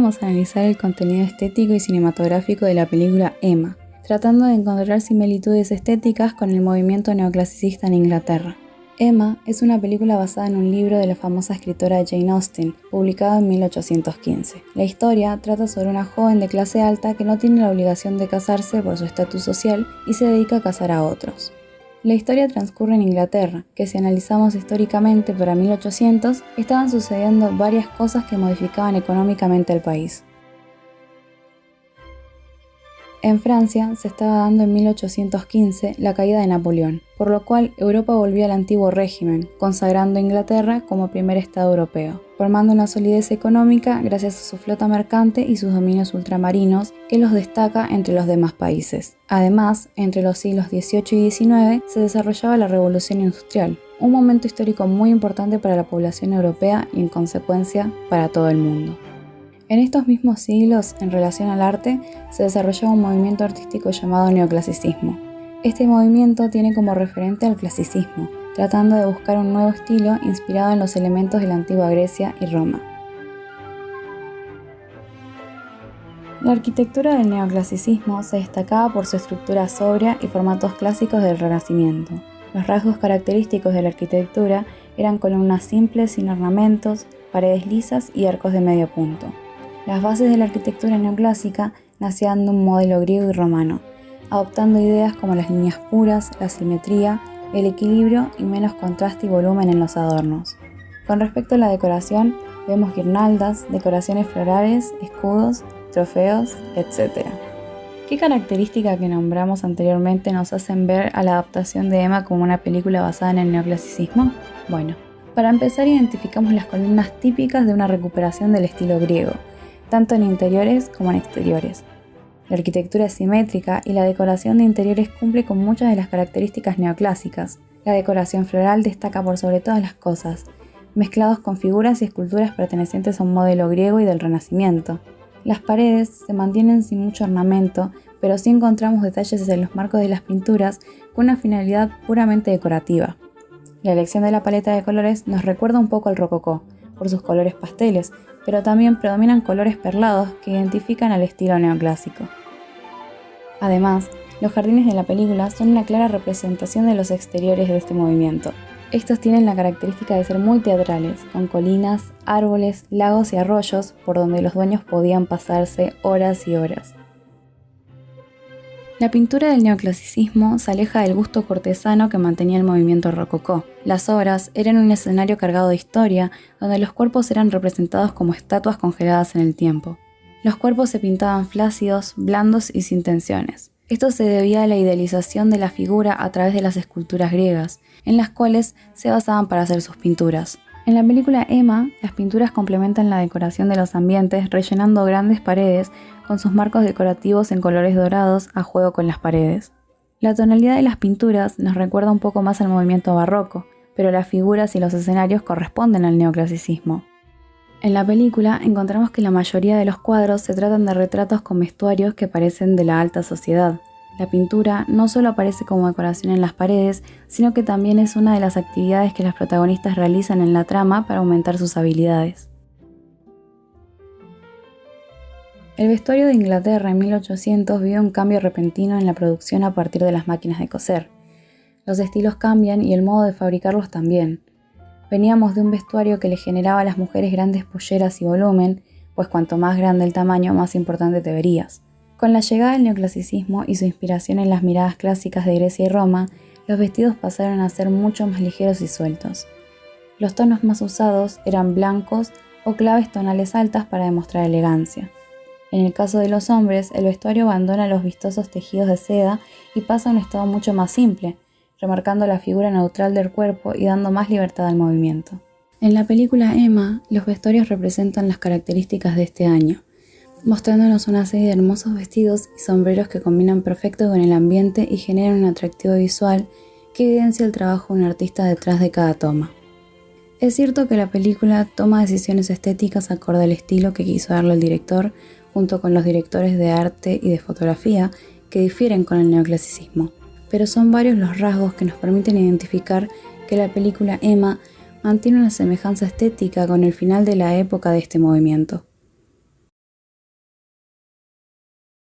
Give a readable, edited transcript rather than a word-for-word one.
vamos a analizar el contenido estético y cinematográfico de la película Emma, tratando de encontrar similitudes estéticas con el movimiento neoclasicista en Inglaterra. Emma es una película basada en un libro de la famosa escritora Jane Austen, publicado en 1815. La historia trata sobre una joven de clase alta que no tiene la obligación de casarse por su estatus social y se dedica a casar a otros. La historia transcurre en Inglaterra, que si analizamos históricamente para 1800, estaban sucediendo varias cosas que modificaban económicamente al país. En Francia se estaba dando en 1815 la caída de Napoleón, por lo cual Europa volvió al antiguo régimen, consagrando a Inglaterra como primer estado europeo, formando una solidez económica gracias a su flota mercante y sus dominios ultramarinos que los destaca entre los demás países. Además, entre los siglos XVIII y XIX se desarrollaba la Revolución Industrial, un momento histórico muy importante para la población europea y en consecuencia para todo el mundo. En estos mismos siglos, en relación al arte, se desarrollaba un movimiento artístico llamado neoclasicismo. Este movimiento tiene como referente al clasicismo, tratando de buscar un nuevo estilo inspirado en los elementos de la antigua Grecia y Roma. La arquitectura del neoclasicismo se destacaba por su estructura sobria y formatos clásicos del Renacimiento. Los rasgos característicos de la arquitectura eran columnas simples sin ornamentos, paredes lisas y arcos de medio punto. Las bases de la arquitectura neoclásica nacían de un modelo griego y romano, adoptando ideas como las líneas puras, la simetría, el equilibrio y menos contraste y volumen en los adornos. Con respecto a la decoración, vemos guirnaldas, decoraciones florales, escudos, trofeos, etc. ¿Qué características que nombramos anteriormente nos hacen ver a la adaptación de Emma como una película basada en el neoclasicismo? Bueno, para empezar identificamos las columnas típicas de una recuperación del estilo griego, tanto en interiores como en exteriores. La arquitectura es simétrica y la decoración de interiores cumple con muchas de las características neoclásicas. La decoración floral destaca por sobre todas las cosas, mezclados con figuras y esculturas pertenecientes a un modelo griego y del Renacimiento. Las paredes se mantienen sin mucho ornamento, pero sí encontramos detalles en los marcos de las pinturas con una finalidad puramente decorativa. La elección de la paleta de colores nos recuerda un poco al rococó, por sus colores pasteles, pero también predominan colores perlados que identifican al estilo neoclásico. Además, los jardines de la película son una clara representación de los exteriores de este movimiento. Estos tienen la característica de ser muy teatrales, con colinas, árboles, lagos y arroyos por donde los dueños podían pasarse horas y horas. La pintura del neoclasicismo se aleja del gusto cortesano que mantenía el movimiento rococó. Las obras eran un escenario cargado de historia, donde los cuerpos eran representados como estatuas congeladas en el tiempo. Los cuerpos se pintaban flácidos, blandos y sin tensiones. Esto se debía a la idealización de la figura a través de las esculturas griegas, en las cuales se basaban para hacer sus pinturas. En la película Emma, las pinturas complementan la decoración de los ambientes rellenando grandes paredes con sus marcos decorativos en colores dorados a juego con las paredes. La tonalidad de las pinturas nos recuerda un poco más al movimiento barroco, pero las figuras y los escenarios corresponden al neoclasicismo. En la película encontramos que la mayoría de los cuadros se tratan de retratos con vestuarios que parecen de la alta sociedad. La pintura no solo aparece como decoración en las paredes, sino que también es una de las actividades que las protagonistas realizan en la trama para aumentar sus habilidades. El vestuario de Inglaterra en 1800 vio un cambio repentino en la producción a partir de las máquinas de coser. Los estilos cambian y el modo de fabricarlos también. Veníamos de un vestuario que le generaba a las mujeres grandes polleras y volumen, pues cuanto más grande el tamaño, más importante te verías. Con la llegada del neoclasicismo y su inspiración en las miradas clásicas de Grecia y Roma, los vestidos pasaron a ser mucho más ligeros y sueltos. Los tonos más usados eran blancos o claves tonales altas para demostrar elegancia. En el caso de los hombres, el vestuario abandona los vistosos tejidos de seda y pasa a un estado mucho más simple, remarcando la figura neutral del cuerpo y dando más libertad al movimiento. En la película Emma, los vestuarios representan las características de este año, mostrándonos una serie de hermosos vestidos y sombreros que combinan perfecto con el ambiente y generan un atractivo visual que evidencia el trabajo de un artista detrás de cada toma. Es cierto que la película toma decisiones estéticas acorde al estilo que quiso darle el director, junto con los directores de arte y de fotografía que difieren con el neoclasicismo, pero son varios los rasgos que nos permiten identificar que la película Emma mantiene una semejanza estética con el final de la época de este movimiento.